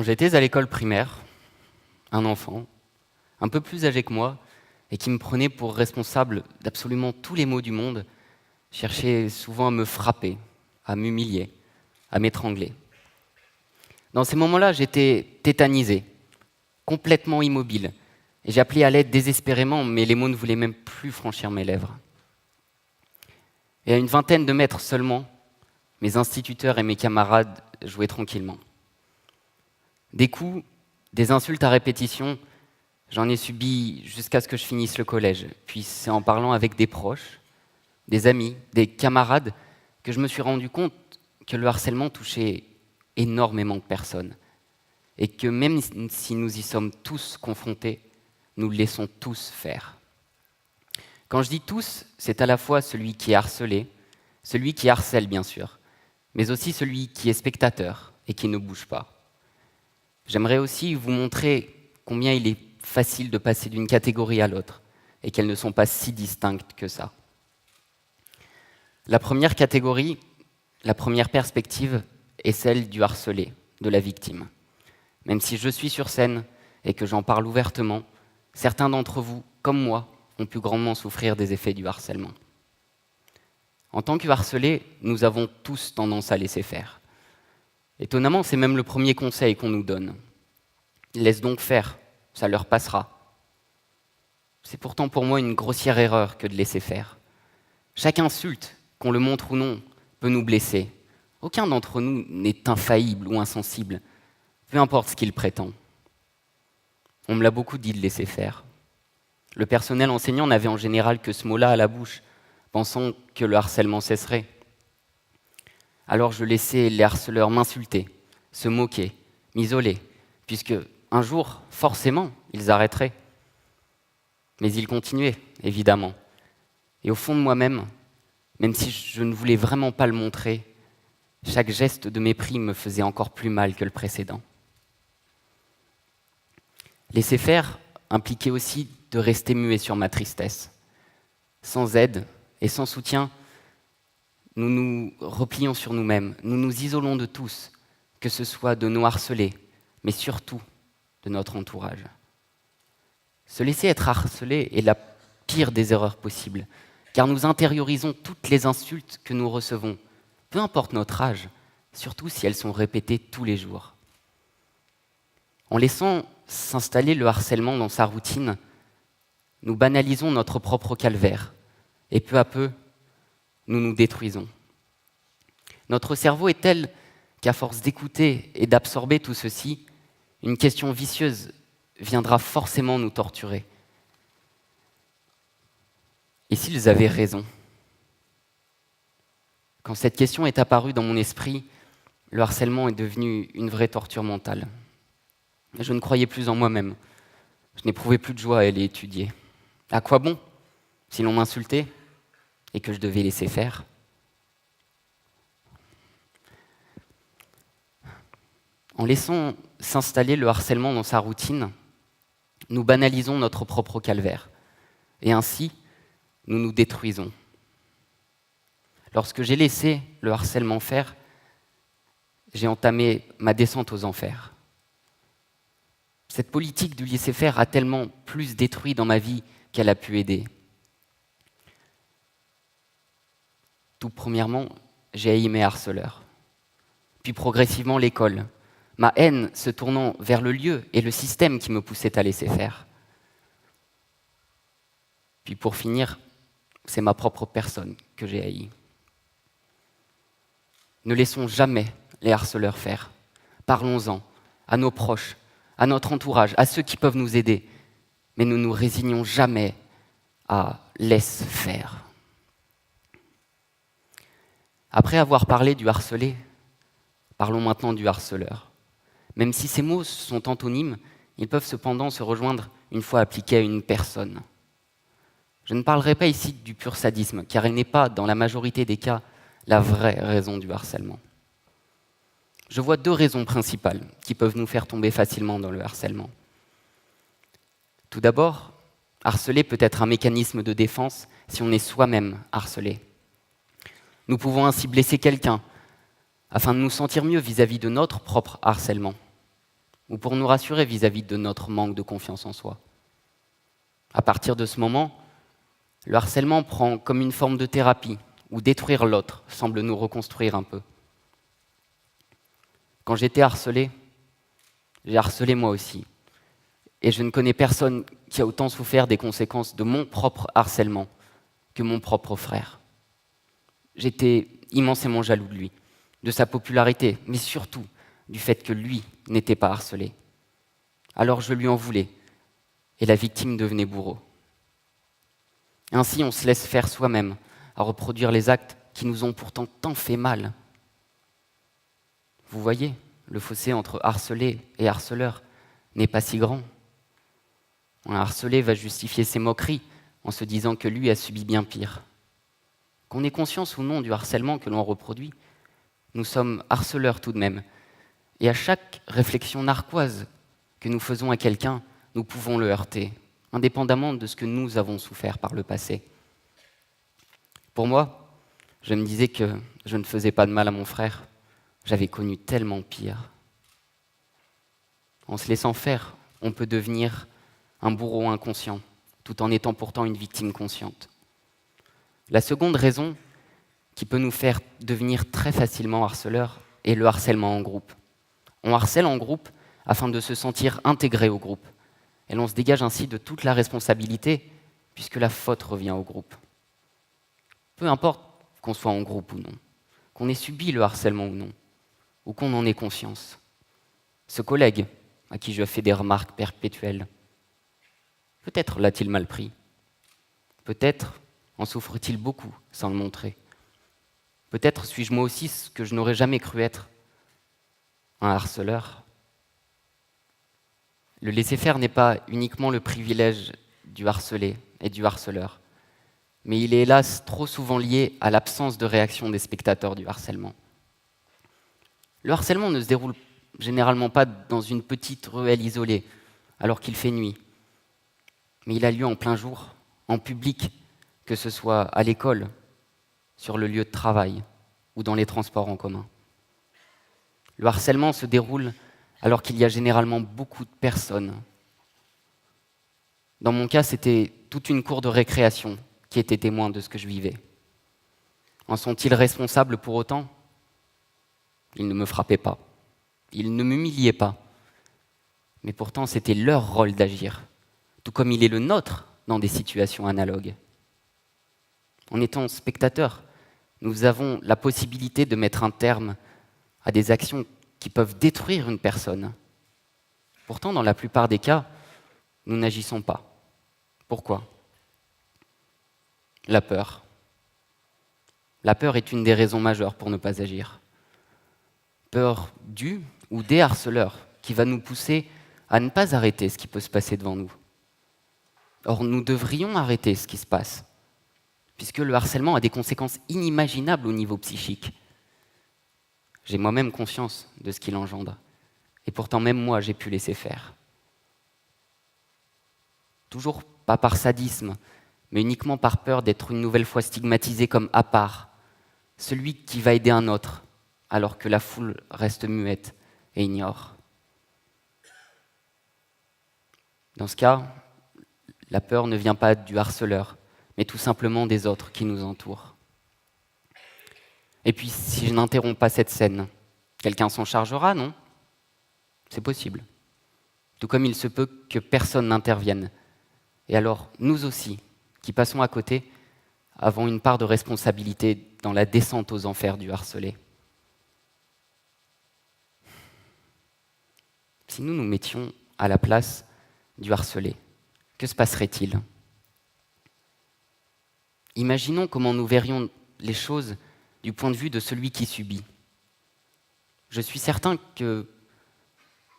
Quand j'étais à l'école primaire, un enfant, un peu plus âgé que moi, et qui me prenait pour responsable d'absolument tous les maux du monde, cherchait souvent à me frapper, à m'humilier, à m'étrangler. Dans ces moments-là, j'étais tétanisé, complètement immobile, et j'appelais à l'aide désespérément, mais les mots ne voulaient même plus franchir mes lèvres. Et à une vingtaine de mètres seulement, mes instituteurs et mes camarades jouaient tranquillement. Des coups, des insultes à répétition, j'en ai subi jusqu'à ce que je finisse le collège. Puis c'est en parlant avec des proches, des amis, des camarades, que je me suis rendu compte que le harcèlement touchait énormément de personnes. Et que même si nous y sommes tous confrontés, nous le laissons tous faire. Quand je dis tous, c'est à la fois celui qui est harcelé, celui qui harcèle bien sûr, mais aussi celui qui est spectateur et qui ne bouge pas. J'aimerais aussi vous montrer combien il est facile de passer d'une catégorie à l'autre et qu'elles ne sont pas si distinctes que ça. La première catégorie, la première perspective est celle du harcelé, de la victime. Même si je suis sur scène et que j'en parle ouvertement, certains d'entre vous, comme moi, ont pu grandement souffrir des effets du harcèlement. En tant que harcelés, nous avons tous tendance à laisser faire. Étonnamment, c'est même le premier conseil qu'on nous donne. Laisse donc faire, ça leur passera. C'est pourtant pour moi une grossière erreur que de laisser faire. Chaque insulte, qu'on le montre ou non, peut nous blesser. Aucun d'entre nous n'est infaillible ou insensible, peu importe ce qu'il prétend. On me l'a beaucoup dit de laisser faire. Le personnel enseignant n'avait en général que ce mot-là à la bouche, pensant que le harcèlement cesserait. Alors je laissais les harceleurs m'insulter, se moquer, m'isoler, puisque un jour, forcément, ils arrêteraient. Mais ils continuaient, évidemment. Et au fond de moi-même, même si je ne voulais vraiment pas le montrer, chaque geste de mépris me faisait encore plus mal que le précédent. Laisser faire impliquait aussi de rester muet sur ma tristesse. Sans aide et sans soutien, nous nous replions sur nous-mêmes, nous nous isolons de tous, que ce soit de nos harcelés, mais surtout de notre entourage. Se laisser être harcelé est la pire des erreurs possibles, car nous intériorisons toutes les insultes que nous recevons, peu importe notre âge, surtout si elles sont répétées tous les jours. En laissant s'installer le harcèlement dans sa routine, nous banalisons notre propre calvaire, et peu à peu, nous nous détruisons. Notre cerveau est tel qu'à force d'écouter et d'absorber tout ceci, une question vicieuse viendra forcément nous torturer. Et s'ils avaient raison? Quand cette question est apparue dans mon esprit, le harcèlement est devenu une vraie torture mentale. Je ne croyais plus en moi-même. Je n'éprouvais plus de joie à aller étudier. À quoi bon, si l'on m'insultait et que je devais laisser faire? En laissant s'installer le harcèlement dans sa routine, nous banalisons notre propre calvaire. Et ainsi, nous nous détruisons. Lorsque j'ai laissé le harcèlement faire, j'ai entamé ma descente aux enfers. Cette politique du laisser-faire a tellement plus détruit dans ma vie qu'elle a pu aider. Tout premièrement, j'ai haï mes harceleurs. Puis progressivement l'école, ma haine se tournant vers le lieu et le système qui me poussait à laisser faire. Puis pour finir, c'est ma propre personne que j'ai haïe. Ne laissons jamais les harceleurs faire. Parlons-en à nos proches, à notre entourage, à ceux qui peuvent nous aider. Mais ne nous résignons jamais à laisse faire. Après avoir parlé du harcelé, parlons maintenant du harceleur. Même si ces mots sont antonymes, ils peuvent cependant se rejoindre une fois appliqués à une personne. Je ne parlerai pas ici du pur sadisme, car il n'est pas, dans la majorité des cas, la vraie raison du harcèlement. Je vois deux raisons principales qui peuvent nous faire tomber facilement dans le harcèlement. Tout d'abord, harceler peut être un mécanisme de défense si on est soi-même harcelé. Nous pouvons ainsi blesser quelqu'un afin de nous sentir mieux vis-à-vis de notre propre harcèlement. ou pour nous rassurer vis-à-vis de notre manque de confiance en soi. À partir de ce moment, le harcèlement prend comme une forme de thérapie, où détruire l'autre semble nous reconstruire un peu. Quand j'étais harcelé, j'ai harcelé moi aussi. Et je ne connais personne qui a autant souffert des conséquences de mon propre harcèlement que mon propre frère. J'étais immensément jaloux de lui, de sa popularité, mais surtout du fait que lui n'était pas harcelé. Alors je lui en voulais, et la victime devenait bourreau. Ainsi, on se laisse faire soi-même à reproduire les actes qui nous ont pourtant tant fait mal. Vous voyez, le fossé entre harcelé et harceleur n'est pas si grand. Un harcelé va justifier ses moqueries en se disant que lui a subi bien pire. Qu'on ait conscience ou non du harcèlement que l'on reproduit, nous sommes harceleurs tout de même. Et à chaque réflexion narquoise que nous faisons à quelqu'un, nous pouvons le heurter, indépendamment de ce que nous avons souffert par le passé. Pour moi, je me disais que je ne faisais pas de mal à mon frère. J'avais connu tellement pire. En se laissant faire, on peut devenir un bourreau inconscient, tout en étant pourtant une victime consciente. La seconde raison qui peut nous faire devenir très facilement harceleurs est le harcèlement en groupe. On harcèle en groupe afin de se sentir intégré au groupe. Et l'on se dégage ainsi de toute la responsabilité, puisque la faute revient au groupe. Peu importe qu'on soit en groupe ou non, qu'on ait subi le harcèlement ou non, ou qu'on en ait conscience. Ce collègue, à qui je fais des remarques perpétuelles, peut-être l'a-t-il mal pris. Peut-être en souffre-t-il beaucoup sans le montrer. Peut-être suis-je moi aussi ce que je n'aurais jamais cru être, un harceleur. Le laisser-faire n'est pas uniquement le privilège du harcelé et du harceleur, mais il est hélas trop souvent lié à l'absence de réaction des spectateurs du harcèlement. Le harcèlement ne se déroule généralement pas dans une petite ruelle isolée, alors qu'il fait nuit, mais il a lieu en plein jour, en public, que ce soit à l'école, sur le lieu de travail ou dans les transports en commun. Le harcèlement se déroule alors qu'il y a généralement beaucoup de personnes. Dans mon cas, c'était toute une cour de récréation qui était témoin de ce que je vivais. En sont-ils responsables pour autant ? Ils ne me frappaient pas, ils ne m'humiliaient pas, mais pourtant c'était leur rôle d'agir, tout comme il est le nôtre dans des situations analogues. En étant spectateurs, nous avons la possibilité de mettre un terme à des actions qui peuvent détruire une personne. Pourtant, dans la plupart des cas, nous n'agissons pas. Pourquoi ? La peur. La peur est une des raisons majeures pour ne pas agir. Peur du ou des harceleurs qui va nous pousser à ne pas arrêter ce qui peut se passer devant nous. Or, nous devrions arrêter ce qui se passe, puisque le harcèlement a des conséquences inimaginables au niveau psychique. J'ai moi-même conscience de ce qu'il engendre, et pourtant même moi j'ai pu laisser faire. Toujours pas par sadisme, mais uniquement par peur d'être une nouvelle fois stigmatisé comme à part, celui qui va aider un autre, alors que la foule reste muette et ignore. Dans ce cas, la peur ne vient pas du harceleur, mais tout simplement des autres qui nous entourent. Et puis, si je n'interromps pas cette scène, quelqu'un s'en chargera, non ? C'est possible. Tout comme il se peut que personne n'intervienne. Et alors, nous aussi, qui passons à côté, avons une part de responsabilité dans la descente aux enfers du harcelé. Si nous nous mettions à la place du harcelé, que se passerait-il ? Imaginons comment nous verrions les choses du point de vue de celui qui subit. Je suis certain que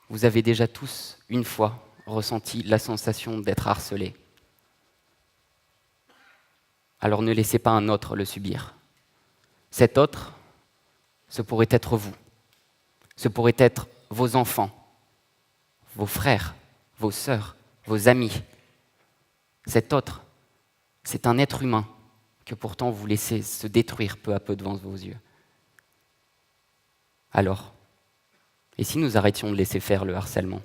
vous avez déjà tous, une fois, ressenti la sensation d'être harcelé. Alors ne laissez pas un autre le subir. Cet autre, ce pourrait être vous. Ce pourrait être vos enfants, vos frères, vos sœurs, vos amis. Cet autre, c'est un être humain que pourtant vous laissez se détruire peu à peu devant vos yeux. Alors, Et si nous arrêtions de laisser faire le harcèlement?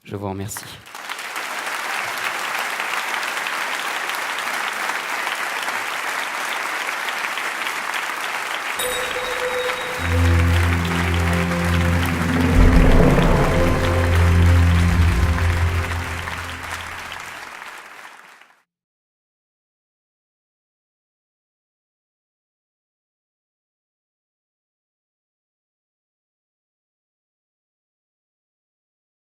Je vous remercie.